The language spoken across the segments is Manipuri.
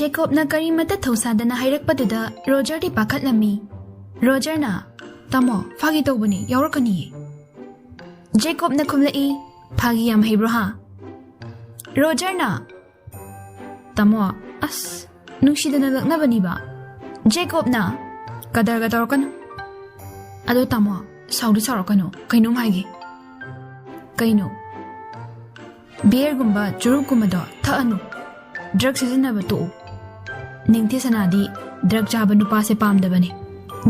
ꯖꯦꯀꯣꯕꯅ ꯀꯔꯤꯃꯠꯇ ꯊꯧꯁꯥꯗꯅ ꯍꯥꯏꯔꯛꯄꯗꯨꯗ ꯔꯣꯖꯔꯗꯤ ꯄꯥꯈꯠꯂꯝꯃꯤ꯫ ꯔꯣꯖꯔꯅ "ꯇꯥꯃꯣ, ꯐꯥꯒꯤ ꯇꯧꯕꯅꯤ, ꯌꯥꯎꯔꯛꯀꯅꯤꯌꯦ"꯫ ꯖꯦꯀꯣꯕꯅ ꯈꯨꯝꯂꯛꯏ, "ꯐꯥꯒꯤ ꯌꯥꯝ ꯍꯩꯕ꯭ꯔꯣ ꯍꯥ?" ꯔꯣꯖꯔꯅ "ꯇꯥꯃꯣ, ꯑꯁ ꯅꯨꯡꯁꯤꯗꯅ ꯂꯛꯅꯕꯅꯤꯕ"꯫ ꯖꯦꯀꯣꯕꯅ "ꯀꯗꯔꯒ ꯇꯧꯔꯛꯀꯅꯨ"꯫ "ꯑꯗꯣ ꯇꯥꯃꯣ, ꯁꯥꯎꯗꯤ ꯁꯥꯎꯔꯛꯀꯅꯨ, ꯀꯩꯅꯣꯝ ꯍꯥꯏꯒꯦ"꯫ "ꯀꯩꯅꯣ?" "ꯕꯤꯌꯔꯒꯨꯝꯕ ꯆꯨꯔꯨꯞꯀꯨꯝꯕꯗꯣ ꯊꯛꯑꯅꯨ, ꯗ꯭ꯔꯒ ꯁꯤꯖꯤꯟꯅꯕ ꯇꯣꯛꯎ꯫ ꯅꯤꯡꯊꯤ ꯁꯅꯥꯗꯤ ꯗ꯭ꯔꯒ ꯆꯥꯕ ꯅꯨꯄꯥꯁꯦ ꯄꯥꯝꯗꯕꯅꯦ"꯫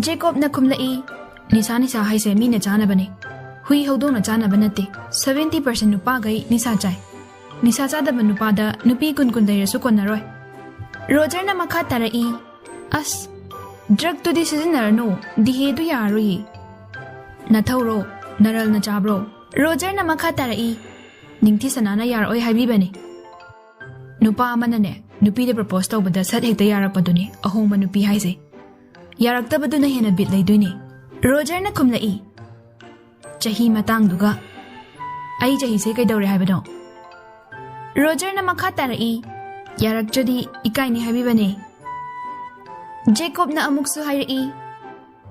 ꯖꯦꯀꯣꯕꯅ ꯈꯨꯝꯂꯛꯏ, "ꯅꯤꯁꯥ ꯍꯥꯏꯁꯦ ꯃꯤꯅ ꯆꯥꯅꯕꯅꯦ, ꯍꯨꯏ ꯍꯧꯗꯣꯡꯅ ꯆꯥꯅꯕ ꯅꯠꯇꯦ꯫ 70% ꯅꯨꯄꯥꯈꯩ ꯅꯤꯁꯥ ꯆꯥꯏ꯫ ꯅꯤꯁꯥ ꯆꯥꯗꯕ ꯅꯨꯄꯥꯗ ꯅꯨꯄꯤ ꯀꯨꯟ ꯂꯩꯔꯁꯨ ꯀꯣꯟꯅꯔꯣꯏ"꯫ ꯔꯣꯖꯔꯅ ꯃꯈꯥ ꯇꯥꯔꯛꯏ, "ꯑꯁ ꯗ꯭ꯔꯒꯇꯨꯗꯤ ꯁꯤꯖꯤꯟꯅꯔꯅꯨ, ꯗꯤꯍꯦꯗꯨ ꯌꯥꯔꯔꯣꯏꯌꯦ"꯫ "ꯅꯊꯧꯔꯣ, ꯅꯔꯜꯅ ꯆꯥꯕ꯭ꯔꯣ"꯫ ꯔꯣꯖꯔꯅ ꯃꯈꯥ ꯇꯥꯔꯛꯏ, "ꯅꯤꯡꯊꯤ ꯁꯅꯥꯅ ꯌꯥꯔꯛꯑꯣꯏ ꯍꯥꯏꯕꯤꯕꯅꯦ. ꯅꯨꯄꯥ ꯑꯃꯅꯅꯦ ꯅꯨꯄꯤꯗ ꯄ꯭ꯔꯄꯣꯁ ꯇꯧꯕꯗ ꯁꯠ ꯍꯦꯛꯇ ꯌꯥꯔꯛꯄꯗꯨꯅꯦ ꯑꯍꯣꯡꯕ ꯅꯨꯄꯤ ꯍꯥꯏꯁꯦ. ꯌꯥꯔꯛꯇꯕꯗꯨꯅ ꯍꯦꯟꯅ ꯕꯤꯠ ꯂꯩꯗꯣꯏꯅꯦ"꯫ ꯔꯣꯖꯔꯅ ꯈꯨꯝꯂꯛꯏ, "ꯆꯍꯤ ꯃꯇꯥꯡꯗꯨꯒ ꯑꯩ ꯆꯍꯤꯁꯦ ꯀꯩꯗꯧꯔꯦ ꯍꯥꯏꯕꯅꯣ"꯫ ꯔꯣꯖꯔꯅ ꯃꯈꯥ ꯇꯥꯔꯛꯏ, "ꯌꯥꯔꯛꯇ꯭ꯔꯗꯤ ꯏꯀꯥꯏꯅꯤ ꯍꯥꯏꯕꯤꯕꯅꯦ"꯫ ꯖꯦꯀꯣꯕꯅ ꯑꯃꯨꯛꯁꯨ ꯍꯥꯏꯔꯛꯏ,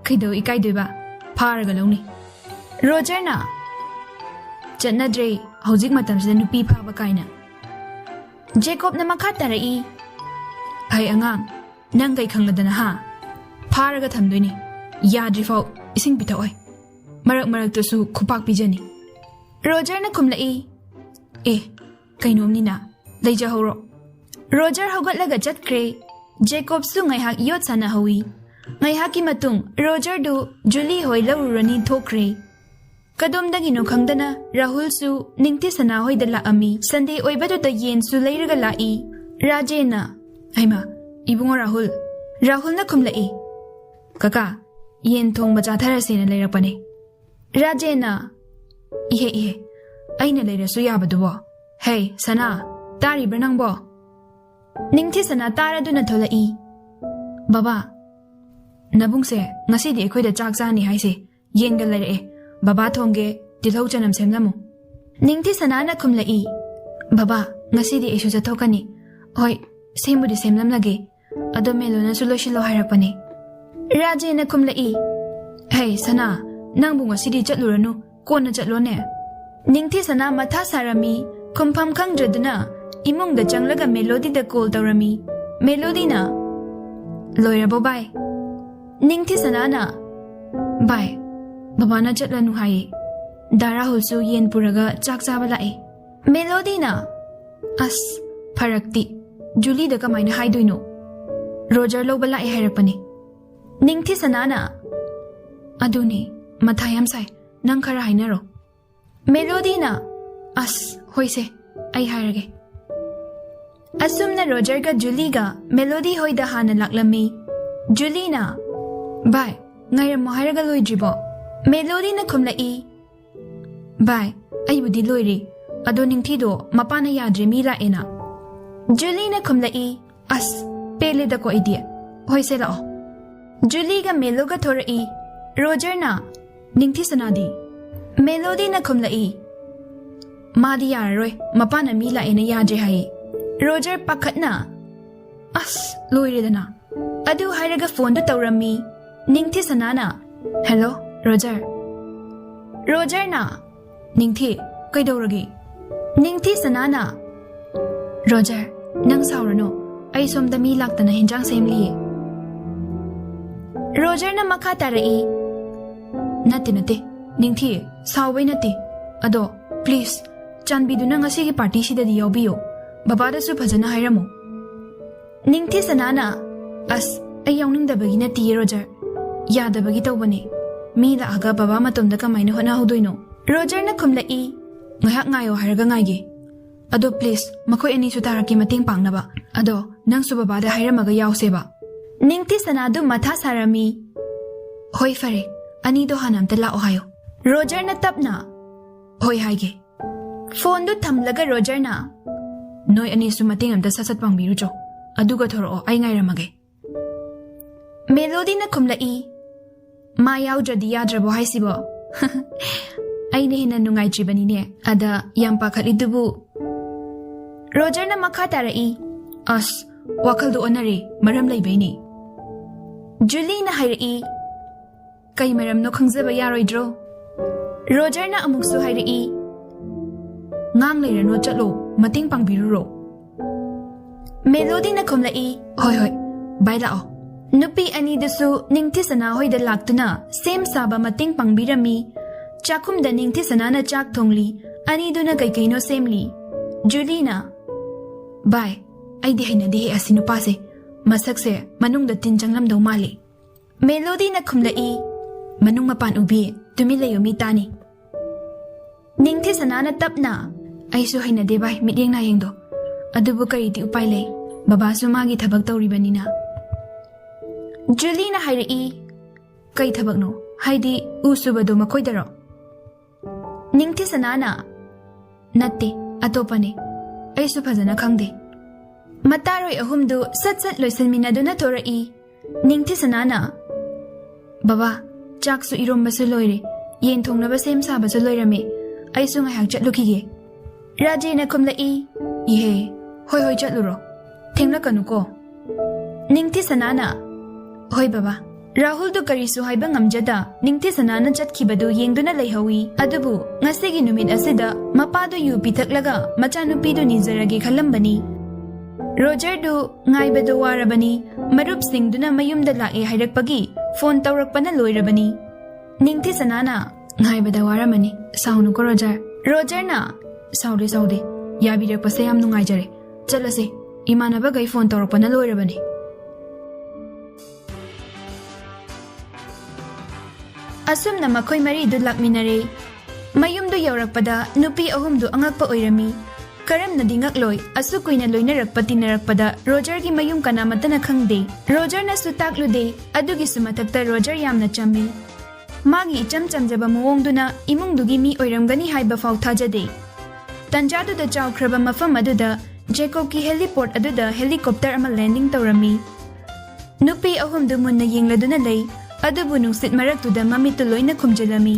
"ꯀꯩꯗꯧ ꯏꯀꯥꯏꯗꯣꯏꯕ, ꯐꯥꯔꯒ ꯂꯧꯅꯤ"꯫ ꯔꯣꯖꯔꯅ "ꯆꯠꯅꯗ꯭ꯔꯦ ꯍꯧꯖꯤꯛ ꯃꯇꯝꯁꯤꯗ ꯅꯨꯄꯤ ꯐꯥꯕ ꯀꯥꯏꯅ"꯫ ꯖꯦꯀꯣꯕꯅ ꯃꯈꯥ ꯇꯥꯔꯛꯏ, "ꯍꯩ ꯑꯉꯥꯡ, ꯅꯪ ꯀꯩ ꯈꯪꯂꯗꯅ ꯍꯥ? ꯐꯥꯔꯒ ꯊꯝꯗꯣꯏꯅꯤ, ꯌꯥꯗ꯭ꯔꯤꯐꯥꯎ ꯏꯁꯤꯡ ꯄꯤꯊꯛꯑꯣꯏ, ꯃꯔꯛꯇꯁꯨ ꯈꯨꯄꯥꯛ ꯄꯤꯖꯅꯤ"꯫ ꯔꯣꯖꯔꯅ ꯈꯨꯝꯂꯛꯏ, "ꯑꯦ ꯀꯩꯅꯣꯝꯅꯤꯅ, ꯂꯩꯖꯍꯧꯔꯣ"꯫ ꯔꯣꯖꯔ ꯍꯧꯒꯠꯂꯒ ꯆꯠꯈ꯭ꯔꯦ꯫ ꯖꯦꯀꯣꯕꯁꯨ ꯉꯥꯏꯍꯥꯛ ꯌꯣꯠ ꯁꯥꯟꯅꯍꯧꯏ꯫ ꯉꯥꯏꯍꯥꯛꯀꯤ ꯃꯇꯨꯡ ꯔꯣꯖꯔꯗꯨ ꯖꯨꯂꯤ ꯍꯣꯏ ꯂꯧꯔꯨꯔꯅꯤ ꯊꯣꯛꯈ꯭ꯔꯦ꯫ ꯀꯗꯣꯝꯗꯒꯤꯅꯣ ꯈꯪꯗꯅ ꯔꯥꯍꯨꯜꯁꯨ ꯅꯤꯡꯊꯤ ꯁꯅꯥ ꯍꯣꯏꯗ ꯂꯥꯛꯑꯝꯃꯤ꯫ ꯁꯟꯗꯦ ꯑꯣꯏꯕꯗꯨꯗ ꯌꯦꯟꯁꯨ ꯂꯩꯔꯒ ꯂꯥꯛꯏ꯫ ꯔꯥꯖꯦꯅ "ꯍꯩꯃꯥ, ꯏꯕꯨꯡꯉꯣ ꯔꯥꯍꯨꯜ"꯫ ꯔꯥꯍꯨꯜꯅ ꯈꯨꯝꯂꯛꯏ, "ꯀꯀꯥ, ꯌꯦꯟ ꯊꯣꯡꯕ ꯆꯥꯊꯔꯁꯦꯅ ꯂꯩꯔꯛꯄꯅꯦ"꯫ ꯔꯥꯖꯦꯅ "ꯏꯍꯦ ꯑꯩꯅ ꯂꯩꯔꯁꯨ ꯌꯥꯕꯗꯨꯕꯣ. ꯍꯦ ꯁꯅꯥ, ꯇꯥꯔꯤꯕ꯭ꯔꯥ ꯅꯪꯕꯣ"꯫ ꯅꯤꯡꯊꯤ ꯁꯅꯥ ꯇꯥꯔꯗꯨꯅ ꯊꯣꯛꯂꯛꯏ, "ꯕꯕꯥ, ꯅꯕꯨꯡꯁꯦ ꯉꯁꯤꯗꯤ ꯑꯩꯈꯣꯏꯗ ꯆꯥꯛ ꯆꯥꯅꯤ ꯍꯥꯏꯁꯦ, ꯌꯦꯟꯒ ꯂꯩꯔꯛꯑꯦ, ꯕꯕꯥ ꯊꯣꯡꯒꯦ, ꯇꯤꯜꯍꯧ ꯆꯅꯝ ꯁꯦꯝꯂꯝꯃꯨ"꯫ ꯅꯤꯡꯊꯤ ꯁꯅꯥꯅ ꯈꯨꯝꯂꯛꯏ, "ꯕꯕꯥ, ꯉꯁꯤꯗꯤ ꯑꯩꯁꯨ ꯆꯠꯊꯣꯛꯀꯅꯤ. ꯍꯣꯏ, ꯁꯦꯝꯕꯨꯗꯤ ꯁꯦꯝꯂꯝꯂꯒꯦ, ꯑꯗꯣ ꯃꯦꯂꯣꯅꯁꯨ ꯂꯣꯏꯁꯤꯜꯂꯣ ꯍꯥꯏꯔꯛꯄꯅꯦ"꯫ ꯔꯥꯖꯦꯅ ꯈꯨꯝꯂꯛꯏ, "ꯍꯩ ꯁꯅꯥ, ꯅꯪꯕꯨ ꯉꯁꯤꯗꯤ ꯆꯠꯂꯨꯔꯅꯨ, ꯀꯣꯟꯅ ꯆꯠꯂꯣꯅꯦ"꯫ ꯅꯤꯡꯊꯤ ꯁꯅꯥ ꯃꯊꯥ ꯁꯥꯔꯝꯃꯤ꯫ ꯈꯨꯝꯐꯝ ꯈꯪꯗ꯭ꯔꯗꯨꯅ ꯏꯃꯨꯡꯗ ꯆꯪꯂꯒ ꯃꯦꯂꯣꯗꯤꯗ ꯀꯣꯜ ꯇꯧꯔꯝꯃꯤ꯫ ꯃꯦꯂꯣꯗꯤꯅ "ꯂꯣꯏꯔꯕꯣ ꯕꯥꯏ"꯫ ꯅꯤꯡꯊꯤ ꯁꯅꯥꯅ "ꯕꯥꯏ, ꯕꯕꯥꯅ ꯆꯠꯂꯅꯨ ꯍꯥꯏꯌꯦ, ꯗꯥ ꯔꯥꯍꯨꯜꯁꯨ ꯌꯦꯟ ꯄꯨꯔꯒ ꯆꯥꯛ ꯆꯥꯕ ꯂꯥꯛꯑꯦ"꯫ ꯃꯦꯂꯣꯗꯤꯅ "ꯑꯁ ꯐꯔꯛꯇꯤ, ꯖꯨꯂꯤꯗ ꯀꯃꯥꯏꯅ ꯍꯥꯏꯗꯣꯏꯅꯣ, ꯔꯣꯖꯔ ꯂꯧꯕ ꯂꯥꯛꯑꯦ ꯍꯥꯏꯔꯛꯄꯅꯦ"꯫ ꯅꯤꯡꯊꯤ ꯁꯅꯥꯅ "ꯑꯗꯨꯅꯦ, ꯃꯊꯥ ꯌꯥꯝ ꯁꯥꯏ, ꯅꯪ ꯈꯔ ꯍꯥꯏꯅꯔꯣ"꯫ ꯃꯦꯂꯣꯗꯤꯅ "ꯑꯁ ꯍꯣꯏꯁꯦ, ꯑꯩ ꯍꯥꯏꯔꯒꯦ"꯫ ꯑꯁꯨꯝꯅ ꯔꯣꯖꯔꯒ ꯖꯨꯂꯤꯒ ꯃꯦꯂꯣꯗꯤ ꯍꯣꯏꯗ ꯍꯥꯟꯅ ꯂꯥꯛꯂꯝꯃꯤ꯫ ꯖꯨꯂꯤꯅ "ꯕꯥꯏ, ꯉꯥꯏꯔꯝꯃꯣ ꯍꯥꯏꯔꯒ ꯂꯣꯏꯗ꯭ꯔꯤꯕꯣ"꯫ ꯃꯦꯂꯣꯗꯤꯅ ꯈꯨꯝꯂꯛꯏ, "ꯕꯥꯏ, ꯑꯩꯕꯨꯗꯤ ꯂꯣꯏꯔꯦ, ꯑꯗꯣ ꯅꯤꯡꯊꯤꯗꯣ ꯃꯄꯥꯅ ꯌꯥꯗ꯭ꯔꯦ ꯃꯤ ꯂꯥꯛꯑꯦꯅ"꯫ ꯖꯨꯂꯤꯅ ꯈꯨꯝꯂꯛꯏ, "ꯑꯁ ꯄꯦꯜꯂꯦꯗꯀꯣ ꯑꯩꯗꯤ, ꯍꯣꯏꯁꯦ ꯂꯥꯛꯑꯣ"꯫ ꯖꯨꯂꯤꯒ ꯃꯦꯂꯣꯒ ꯊꯣꯔꯛꯏ꯫ ꯔꯣꯖꯔꯅ "ꯅꯤꯡꯊꯤ ꯁꯅꯥꯗꯤ"꯫ ꯃꯦꯂꯣꯗꯤꯅ ꯈꯨꯝꯂꯛꯏ, "ꯃꯥꯗꯤ ꯌꯥꯔꯔꯣꯏ, ꯃꯄꯥꯅ ꯃꯤ ꯂꯥꯛꯑꯦꯅ ꯌꯥꯗ꯭ꯔꯦ ꯍꯥꯏꯌꯦ"꯫ ꯔꯣꯖꯔ ꯄꯥꯈꯠꯅ "ꯑꯁ ꯂꯣꯏꯔꯦꯗꯅ"꯫ ꯑꯗꯨ ꯍꯥꯏꯔꯒ ꯐꯣꯟꯗꯨ ꯇꯧꯔꯝꯃꯤ꯫ ꯅꯤꯡꯊꯤ ꯁꯅꯥꯅ "ꯍꯦꯜꯂꯣ ꯔꯣꯖꯔ"꯫ ꯔꯣꯖꯔꯅ "ꯅꯤꯡꯊꯤ, ꯀꯩꯗꯧꯔꯒꯦ"꯫ ꯅꯤꯡꯊꯤ ꯁꯅꯥꯅ "ꯔꯣꯖꯔ, ꯅꯪ ꯁꯥꯎꯔꯅꯨ, ꯑꯩ ꯁꯣꯝꯗ ꯃꯤ ꯂꯥꯛꯇꯅ ꯍꯦꯟꯖꯥꯡ ꯁꯦꯝꯂꯤꯌꯦ"꯫ ꯔꯣꯖꯔꯅ ꯃꯈꯥ ꯇꯥꯔꯛꯏ, "ꯅꯠꯇꯦ ꯅꯤꯡꯊꯤ, ꯁꯥꯎꯕꯩ ꯅꯠꯇꯦ, ꯑꯗꯣ ꯄ꯭ꯂꯤꯖ ꯆꯥꯟꯕꯤꯗꯨꯅ ꯉꯁꯤꯒꯤ ꯄꯥꯔꯇꯤꯁꯤꯗꯗꯤ ꯌꯥꯎꯕꯤꯌꯣ, ꯕꯕꯥꯗꯁꯨ ꯐꯖꯅ ꯍꯥꯏꯔꯝꯃꯨ"꯫ ꯅꯤꯡꯊꯤ ꯁꯅꯥꯅ "ꯑꯁ ꯑꯩ ꯌꯥꯎꯅꯤꯡꯗꯕꯒꯤ ꯅꯠꯇꯤꯌꯦ ꯔꯣꯖꯔ, ꯌꯥꯗꯕꯒꯤ ꯇꯧꯕꯅꯦ, ꯃꯤ ꯂꯥꯛꯑꯒ ꯕꯕꯥ ꯃꯇꯣꯝꯗ ꯀꯃꯥꯏꯅ ꯍꯣꯠꯅꯍꯧꯗꯣꯏꯅꯣ"꯫ ꯔꯣꯖꯔꯅ ꯈꯨꯝꯂꯛꯏ, "ꯉꯥꯏꯍꯥꯛ ꯉꯥꯏꯌꯣ ꯍꯥꯏꯔꯒ ꯉꯥꯏꯒꯦ, ꯑꯗꯣ प्लीज मखोई अनी सुतारकी मतेंग पांगनबा अदो नंगसु बाबादा हाइरमगा यावसेबा निंगती सनादु मथा सारमी होय फरे अनी दो हानामते लाओ हायो रोजर न तपना होय हाइगे फोन दु थमलगा रोजर ना नोय अनी सु मतेंग अमता ससत पांगबिरुचो अदुगा थोरओ आई गाइरमगे मेलोडी न खुमलाई मा याउद्रदि याद्रबो हाइसिबो अइने हेना नुंगाइत्रिबनिने अदा याम पाखलिदुबु रोजर न मखा तारई अस Wakhaldu onare maram laibeni. Julie na hairi kay maram no khangzaba yaroidro. Roger na amuksu hairi ngang leirano chatlo mating pangbiruro. Melody na khumlai hoi bai lao. Nupi ani dasu ningthisana hoida laktuna sem saba mating pangbirami. Chakum da ningthisana na chak thongli ani duna kaino semli. Julie na bai ai di haina di asinu pase masak se manung da tin changlam do mali. Melody na khumlai manung mapan ubi tumilayo mi tani. Ningthisana na tapna aisu haina de bai midyeng na yengdo. Adubu kari di upay lay baba sumagi thabak tawribanina. Julie na hairi kay thabak no haidi usubado makoydaro. Ningthisana na natte atopane aisu phajana khangde. Mataroi ahumdu sat loisalmina duna thorai. Ningthisana na baba chaksu irombasu loire yen thongnaba sem sabasu loirame aisu ngahak chatlukige. Raje na khumlai ihe hoi chatluro thenglakanu ko. Ningthisana na hoi baba Rahul du karisu haiba ngamjada ningthisana na chatkibadu yengduna leihawi adubu ngasigi numit asida mapadu yu pithaklaga machanupidu nizarage khalambani. Roger du ngaibadu warabani marup singduna mayumda lae hairakpagi phone tawrakpana loirabani. Ningthisana na ngaibada waramani saunu ko Roger na saude yabirakpase yam nungaijare chalase imanaba gai phone tawrakpana loirabani. Asumna makoy mari du lakminare mayumdu yaurakpada nupi ahumdu angakpa oirami. Karam na dingakloi asukuy na loinarakpa tinarakpada Roger gi mayum kanamata na khangde. Roger na sutaklude adugi sumatakta Roger yamna chammi. Magi icham chamjaba muwongduna imungdugi mi oiramgani haiba faw thajade. Tanjadu da chawkraba mafam aduda Jacob ki heliport aduda helicopter ama landing tawrami. Nupi ahumdu munna yengladuna lay adubu nungsit maraktuda mamitu loina khumjalami.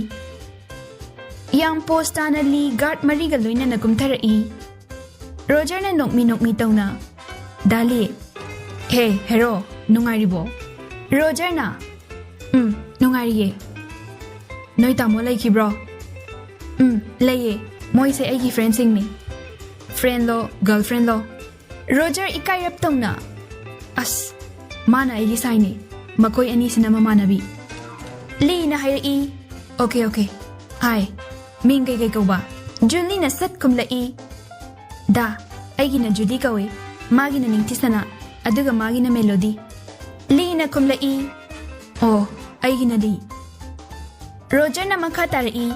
Yang postana li guard mariga loina na kumtharai. Roger na nokmi tawna. Dali. Hey, hero, nungaribo. Roger na. Nungariye. Noi tamo laikibro. Laye. Moi se aigi friend singmi. Friend lo, girlfriend lo. Roger ikairap tawna. As, mana aigi saini. Makoy ani sina mamanabi. Li na hairi. Okay. Hi. Ming kay ba? Julie na sat kumlai. Da, aigi na Judy kawe. Magi na ningthisana. Aduga magi na melody. Li na kumlai. Oh, aigi na di. Roger na makatarai.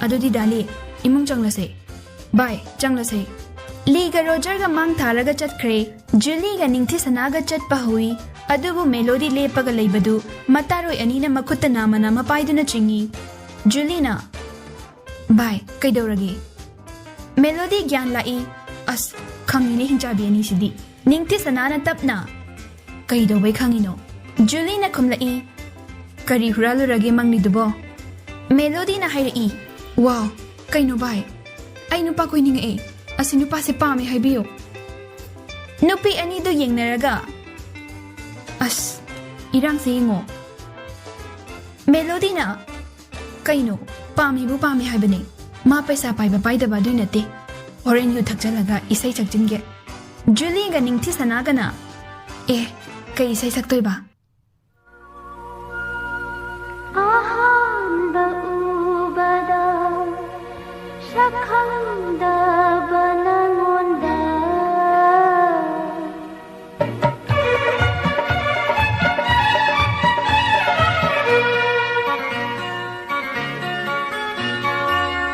Adu di dali. Imong changlase. Bye, changlase. Li ga Roger ga mang tharaga chatkre. Julie ga ningthisana ga chat pahui. Adubu melody lepaga leibadu mataroi anina makuta namana mapaiduna chingi. Julina. Bye, kaidoragi. Melody gyan lai. As, khangini hinchabi ani sidi. Ningthisana na tapna. Kaidowai khangino. Julina kumlai. Kari huralurage mangnidubo. Melody na hairi. Wow, kaino bye. Ay nupa ko'y ninga As nupa si pami haibiyo. Nupi anido yengnaraga. As, irang singo. Melody na. Kaino, pami haibane. Mapaisa paiba paidaba dui nate. Oren yu thakjalaga isay chakjinge. Julie ga ningthisana ga na. Kay isay saktoy ba? Ahanba Ubada Sakhangdaba nangonda.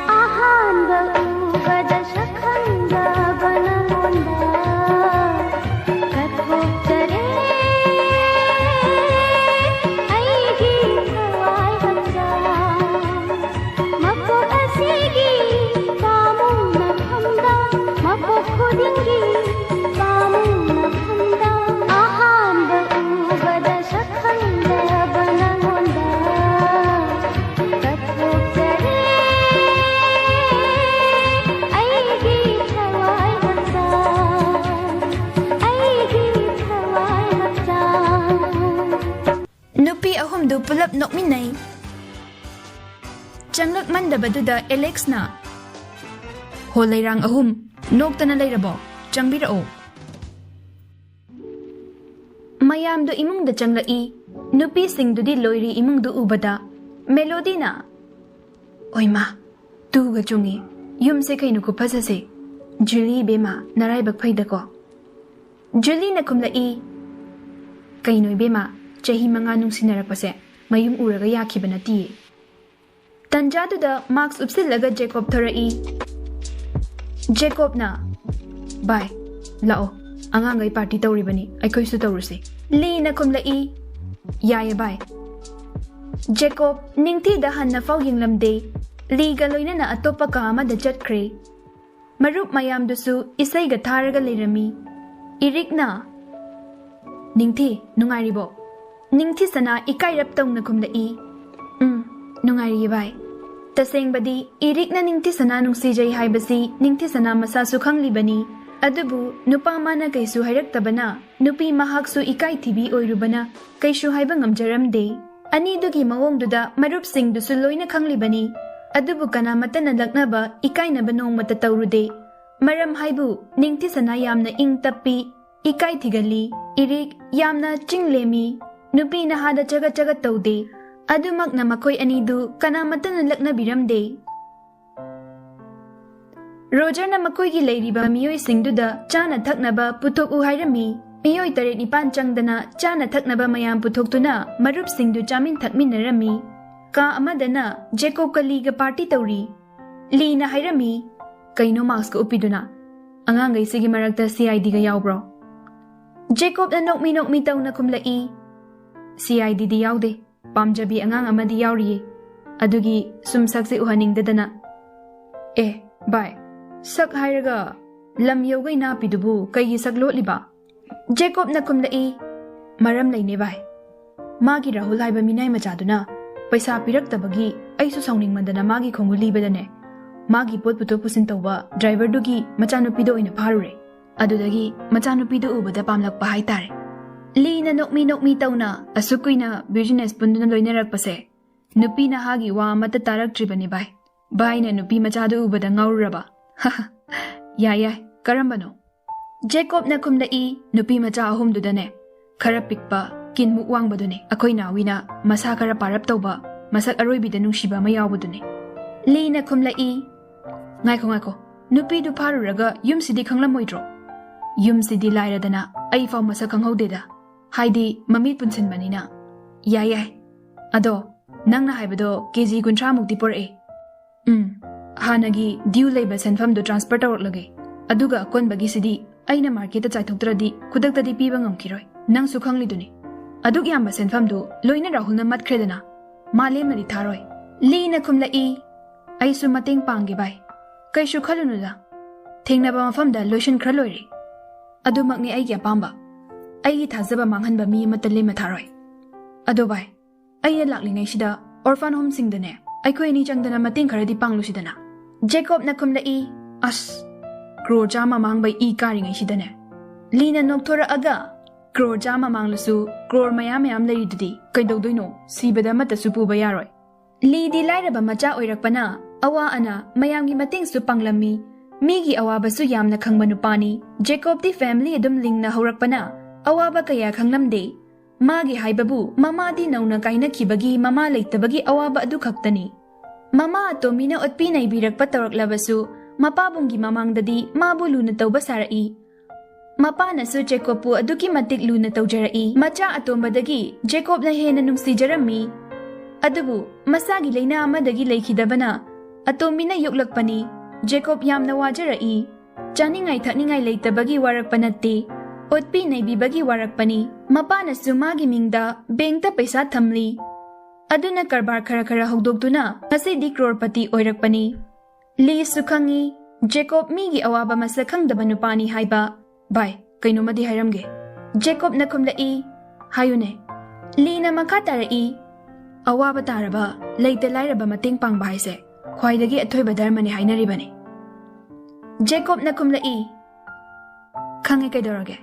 Ahanba Ubada Sakhangdaba nangonda. Kathok tare pulap nokminay. Changlakmandabadudha Alexna. Holayrang ahum, noktana layrabo, changbirao. Mayamdo imungda changlai, nupi singdudi loiri imungdu ubada, melody na. Oy ma, tuga chungi, yumse kainu ko pasase, Julie bema naray bagpayda ko. Julie na kumlai, kainoy bema, chahi mga nung sinarakpase, mayum uraga yakiba na ti. Tanjado da Max upsilaga Jacob thorai. Jacob na, bye, lao, angangay party tauribani, ay ko'y su taurusi. Lee na kumlai, yaya bye. Jacob, ningti dahan na faw yung lamday, Lee galoy na atopa kaama da jet kray. Marup mayam dusu isay gataraga layrami. Irik na. Ningti, nungaribo. Ningti sana ikay raptong na kumlai. Nungari bay. Taseng badi, irik na ningti sana nung CJ haibasi, ningti sana masasukhang libani. Adubu, nupama na kay suhayrak tabana, nupi mahaksu ikay tibi oirubana, kay suhayba ngamjaramde. Ani dugi mawong duda, marup sing dusuloy na kang libani. Adubu kana mata na laknaba, ikay na banong matatawrude. Maram haibu, ningti sana yamna ing tapi, ikay tigali, irik yamna chinglemi, nupi na hada chaga-chaga tawde. Adumak na makoy anidu, kana mata na laknabiramde. Roger na makoy gilayriba miyoy singduda, chana thaknaba putok uhayrami. Miyoy tarit ni panchangdana, chana thaknaba mayam putok tuna, marup singdu chamin thakminarami. Ka amadana, Jacob kaliga party tauri. Lee na hayrami, kaino Max ko upiduna. Angangay sige maragta CID ga yaw bro. Jacob na nokmi taw na kumlai. CID di yaw de, pamjabi angang amadi yawriye. Adugi sumsaksi uhaning dadana. Bye. Sak hayraga, lam yawgay napidubu kay saglot liba. Jacob na kumlai, maram lay ne bay. Magi Rahul hayba minay machaduna. Paisa piraktabagi ay susawning mandana magi kongulibadane. Magi pot puto pusin tawba driver dugi machanupido ina parure. Adudagi machanupido ubada pamlakpa haytare. Lee na nokmi tawna asukoy na business pundo na loynarakpase. Nupi na hagi wa matatarak tribani bay. Bay na nupi machado ubada ngawraba. Haha. Yaya, karambano. Jacob na kumlai nupi macha ahum dudane. Karapikpa kinmukwang badune. Akoy nawina masa karaparap tawba. Masak aroy bida nung shiba mayaw badune. Lee na kumlai. Ngay ko. Nupi du paruraga yum sidi kanglamoydro. Yum sidi layradana ay faw masak kanghawdeda. Haidi mamit punsin banina. Yaya. Ado, nang na haibado KG 30 mukti pore. Hanagi due labor senfam do transfer tawraklagay. Aduga akonbagi sidi aina market chaithoktradi khudaktadi piba ngamkiroi. Nang sukhangli Adug yamba senfam do loina Rahul na matkredana. Malem na di tharoi. Lee na kumlai. Ay sumating panggi bay. Kay sukhalunula. Thengnaba mafamda lotion kraloiri. Adumak ni ay apamba. Ay thazaba manghanba mi matalle matharoi. Ado bay. Ay laklingay sida orphan home singdane. Ay ko ini changdana mating kharadi panglusidana. Jacob na kumlai. As. Crore jama mangbay I karingay sidane. Lee na noktora aga. Crore jama manglusu. Crore mayam layidudi. Kay dawdoy sibada mata supuba yaroi. Lee di layraba macha oirakpana. Awa ana mayamgi mating su panglami. Migi awaba su yamna kangmanupani. Jacob di family adum ling na haurakpana. Awaba kaya kanglamde. Magi haibabu mama di nauna kaina kibagi mama laytabagi awaba adu khaktani. Mama atomi na otpi na ibirakpa tawraklabasu. Mapabunggi mamangdadi mabulu na tawba sarai. Mapa na su Jacob po aduki matik lu na tawjarai. Macha atombadagi Jacob na hena nung si Jeremy. Adubu masagi layna amadagi laykidabana. Atomi na yuklakpani. Jacob yam na wajarai. Chaningay thakningay laytabagi warakpanati. Otpi na ibibagi warakpani. Mapa na su magi mingda bengta paisa thamli. Aduna karbar kara hogdogtuna kasi di crorepati oirakpani. Lee sukhangi Jacob migi awaba Sakhangdaba nupani haiba. Bye, kaino madi hayramge. Jacob na kumlai. Hayune. Lee na makatarai. Awaba taraba layta layraba mating pangba haise. Khwaidagi athoiba dharmani hainaribani. Jacob na kumlai. Khangi kaidorage.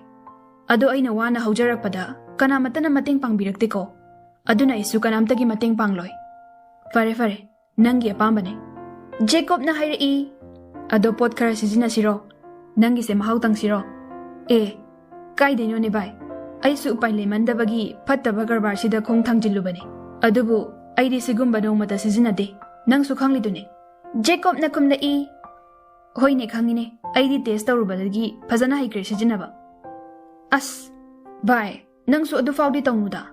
Ado aina wana haujarakpada kanamata na mating pangbirakti ko. aduna isu kanamtagi mateng pangloi. Fare, nangi apambane. Jacob na hairi, ado pot kara sizina siro, nangi se mahautang siro. Kai dino ne bai, ay su upay lemanda bagi patta bagarbar sida kong tangjilu bane. Adubu, ay di sigumba nung mata sizina de, nang sukhang lido ne. Jacob na kumlai, hoy ne khangine, ay di test tawrubadagi phazana haikre sizina ba. As, bai, nang su adu faudi tawnuda.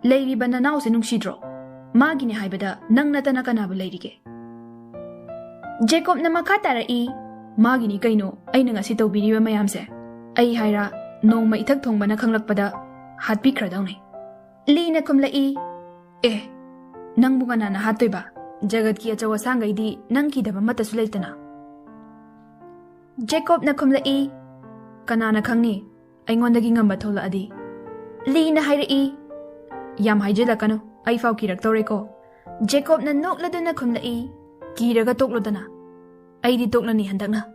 Leiri ba nanaw se nung sidro. Magi ni haibada nang natana kanabu leiri ke. Jacob na makatara magi ni kaino ay nga si tawbiri ba mayam se. Ay haira, nong maitag thong ba na khanglakpada hatpi kradaw ne. Li na kumlai, nang bunga na hatoy ba? Jagat ki achawa sangay di nang kidaba mata sulaytana. Jacob na kumlai, kanana khangni, ay ngondagi ngamba thola adi. Li na haira yam haijela kano, ay faw kirak tore ko. Jacob na noklado na kumlai, kiraga toklodana. Ay di toklani handak na.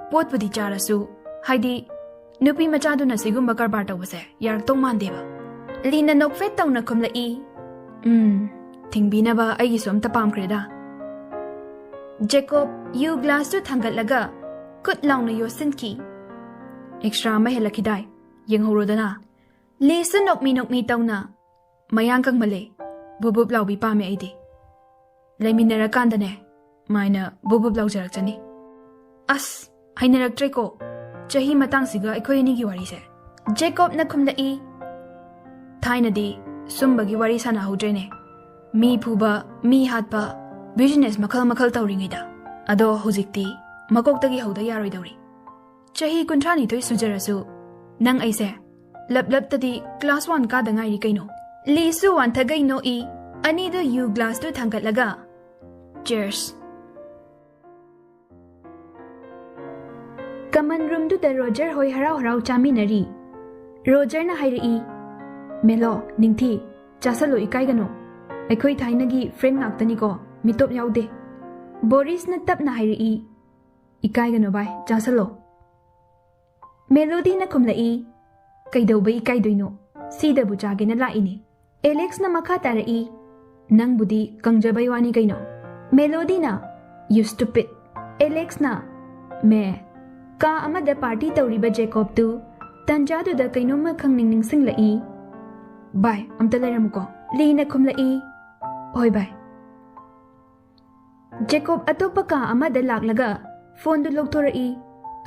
Pot pudi charasu, haidi, nupi machado na sigumba karbar tawbase, yarak tong mandeba. Li na nokfet taw na kumlai, tingbi na ba ay isom tapam kreda. Jacob, yu glass to tanggatlaga, kut lang na yosin ki. Extra mahelakiday, yung horodana. Li sa nokmi taw na, mayang kang mali, bubub law bi pame ay di. Laymin na rakanda ne, may na bubub law jarak chani. As, ay naraktre ko, chahi matang siga ikoy ni giwari se. Jacob na kumlai, thay na di, sumba giwari sana hudre ne. Mi puba, mi hatpa, business makal tawring ida. Ado huzikti, makok hauda yaroy dawri. Chahi kuntrani to'y sujarasu, nang ay se, lap tadi class 1 kada ngay kaino. Li su wan tagay no anido yu glass to tanggatlaga. Cheers. Kaman room do da Roger hoy haraw chaminari. Roger na hairi, Melo, ningthi, chasalo ikay gano. Ako'y thaynagi friend ngaktani ko, mitop yaude. Boris na tap na hairi, ikay gano bay, chasalo. Melody na kumlai, kay daw ba ikay doino, sida bujage na laini. Alex na makatarai, nang budi kang jabaywani kaino. Melody na, you stupid. Alex na, me, ka amada party tawriba Jacob tu, tanjado da kaino makang ning sing lai. Bye, am talaram ko. Li na kumlai. Hoy bye. Jacob ato pa ka amada laklaga, phone do logtorai,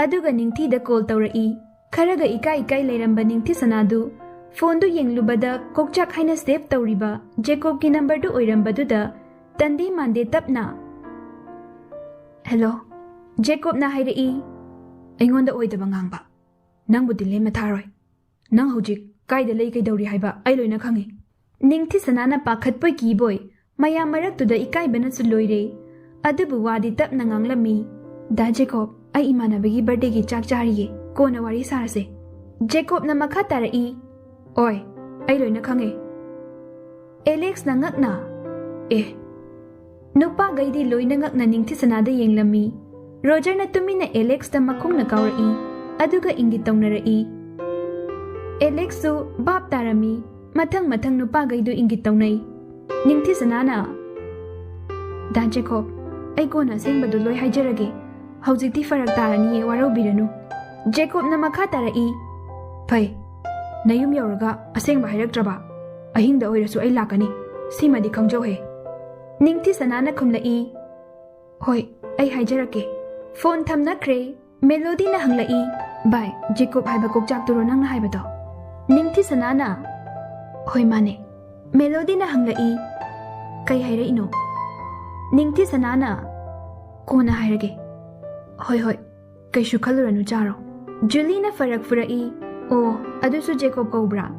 aduga ningthi da call tawrai, kharaga ikay layramba ningthi sanadu, phone do yenglubada kokchak haina save tawriba Jacob ki number do oirambadуда tandi mande tapna. Hello, Jacob na hairi, aingonda oidaba ngangba. Nang budile matharoy. Nang hojik kaida lay kay dawri haiba ay loina khangi. Ningthi sanana pakhatpoy ki boy, maya maraktuda ikay bana suloire. Adubu wadi tapna nganglami. Da Jacob ay imanabagi birthday ki chak chariye, ko na wari sarase. Jacob na makatarai, Oy, ay loina khangi. Alex na ngakna. Nupa gaydi loina ngakna ningthi sanada yenglami. Roger na tumi na Alex na makong nakaurai, aduga ingit tawnarai. Alex su bab tarami, matang nupa gaydo ingit tawnay. Ningthi sanana. Da Jacob, ay ko na sing baduloy haijarage. Haujikti farak tarani waraw biranu. Jacob na makatarai. Pay, Nayum yauraga aseng bahayagdraba. Ahingda oirasu ay lakani. Simadi kangjau he. Ningthi sanana kumlai. Hoy, ay haijarake. Phone thamna kre. Melody na hanglai. Bye, Jacob haiba kokjak turo nang na haiba to. Ningthi sanana. Hoy mane. Melody na hanglai. Kay haira ino. Ningthi sanana. Ko na hairage. Hoy. Kay shukaluranu jaro. Julie na farak furai. Adusu Jacob kaubra.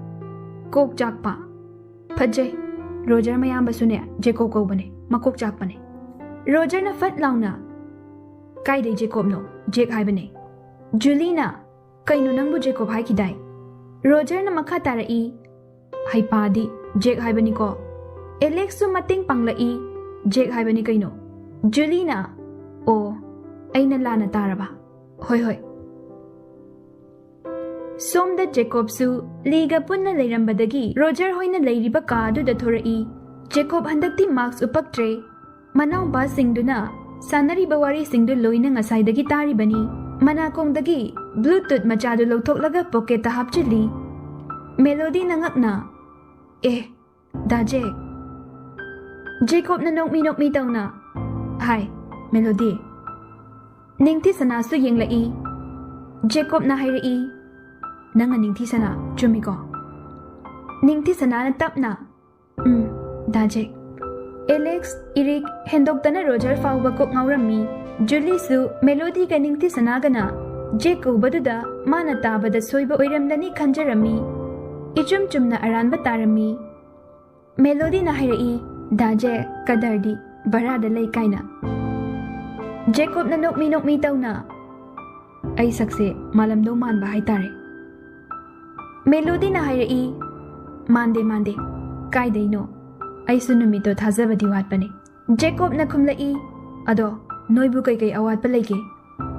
Kok jakpa. Pajay. Roger mayamba sune Jacob kaubane. Makok jakpane. Roger na fat launa. Kay day Jacob no. Jake haibane. Julina. Kay no nangbu Jacob hai kidai. Roger na makatarai. Hai padi. Jake haibani ko. Alex su mating panglai. Jake haibani kay no. Julina. Ay nalana taraba. Hoy. Somda Jacobsu Liga Punna Leirambadagi Roger Hoina Leiriba Kadu da Thorai Jacob Handakti Marks Upaktre Manang Ba Singduna Sanari Bawari Singdu Loina Ngasai Tari Bani Manakong Dagi Bluetooth Machado Lotok Pocket Hapchili Melody Nangakna Daje Jacob na nok mi daw na Hi Melody Ningti sana su yeng lai Jacob na hayrai Nanga ningti sana chumi ko Ningti sana na tap na Daje Alex Eric hendok tana Roger fauba kok ngaurammi Julie su Melody ka ningti sana gana Jacob baduda mana tabada soiba oiramdani khanjarami Ichum na aranba tarami Melody na hayrai Daje kadardi barada lay kaina Jacob na nok mi daw na Ay sakse malamdaw man ba tare Melody na hayrai Mande Kaiday no Ay sunumito thazabadi watpane Jacob na kumlai Ado noibu kay awat palayke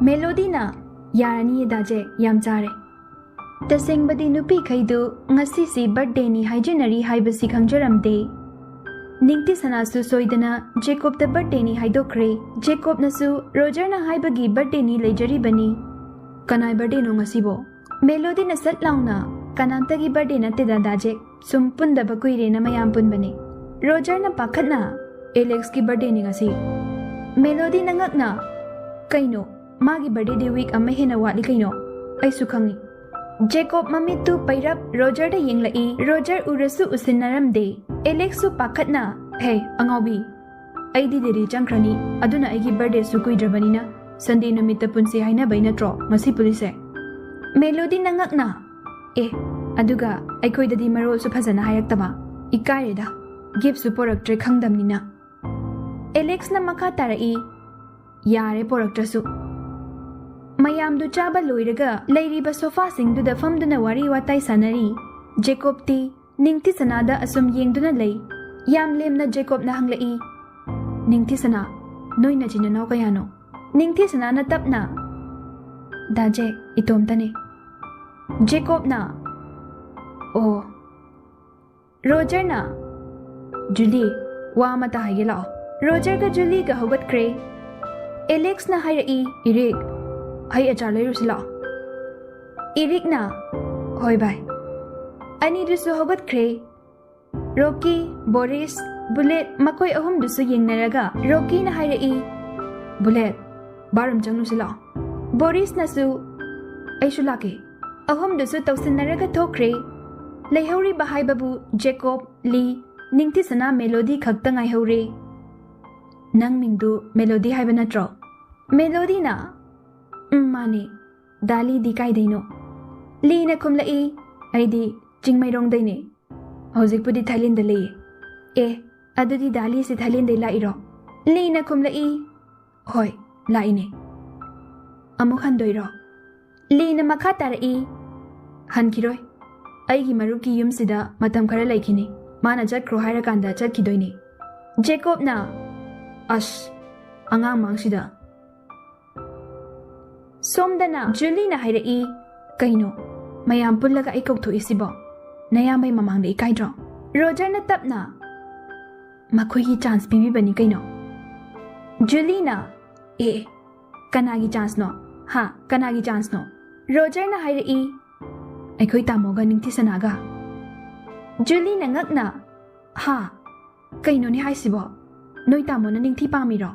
Melody na Yarani daje yam chare Taseng badi nupi kaydu ngasi si birthday ni hygienary haibasi khangjaramde Ningti sanasu soidana Jacob the birthday ni haidokre Jacob nasu Roger na haibagi birthday ni lejari bani Kanai birthday no ngasibo Melody na satlauna kanantagi birthday na daje sumpunda bakuire na mayampun bani Roger na pakhat na Alex ki birthday ni ngasi Melody na ngakna Kaino magi birthday de week amma hena wali kaino ay sukhangi Jacob mamitu pairap Roger da yenglai Roger urasu usinaramde Alex su pakhatna hey angawi aidi deri changkrani aduna aigi birthday su kuidrabanina Sunday numita punsi haina baina tro ngasi police Melody nangakna aduga aikoidadi marol su phajana hayaktaba ikaireda gift su poraktre khangdamnina Alex na makha tarai yare poraktrasu Mayamdu chaba loiraga leiriba sofa singduda famduna wari watai sanari Jacob ti ningti sanada asum yengduna lei yam lemna Jacob na hanglai ningti sana noina jinanaw kayano ningti sana na tapna daje itomtane Jacob na Roger na Julie wa mata hayela Roger ka Julie ka hogat kre Alex na hayrai Eric Hay achar lay rusila Eric na Hoy bay Ani dusu hogat kre Rocky, Boris, Bullet makoy ahum dusu yeng naraga Rocky na hayrai Bullet Baram jang sila Boris na su Ay sulaki Ahum dusu tawsin naraga thokre Layhawri bahay babu Jacob, Lee Ningti sana Melody khagta ngay hawri Nang mingdu Melody hay banatro Melody na Mani Dali di kay dayno Lee na kumlai Ay di Jingmayrong dayne Hawzik po di Thailand dali Ado di Dali si Thailand day lairo Lee na kumlai Hoy laine Amuk handoy ro Lee na makatarai Hankiroy Aigi maruki yum sida matam kara laikini Mana jatkro hayrakanda jatkidoyne Jacob na Ash Angang mang sida Somdana Julie na hayrai Kaino Mayam pullaga ikaw to isibo Nayamay mamang na ikaydro Roger na tap na Makoy chance bibibani kaino Julie na Kanagi chance no Ha kanagi chance no Roger na hayrai Aikoy tamoga ningti sanaga Julie na ngakna Ha Kaino ni haysibo Noy tamo na ningti pamiro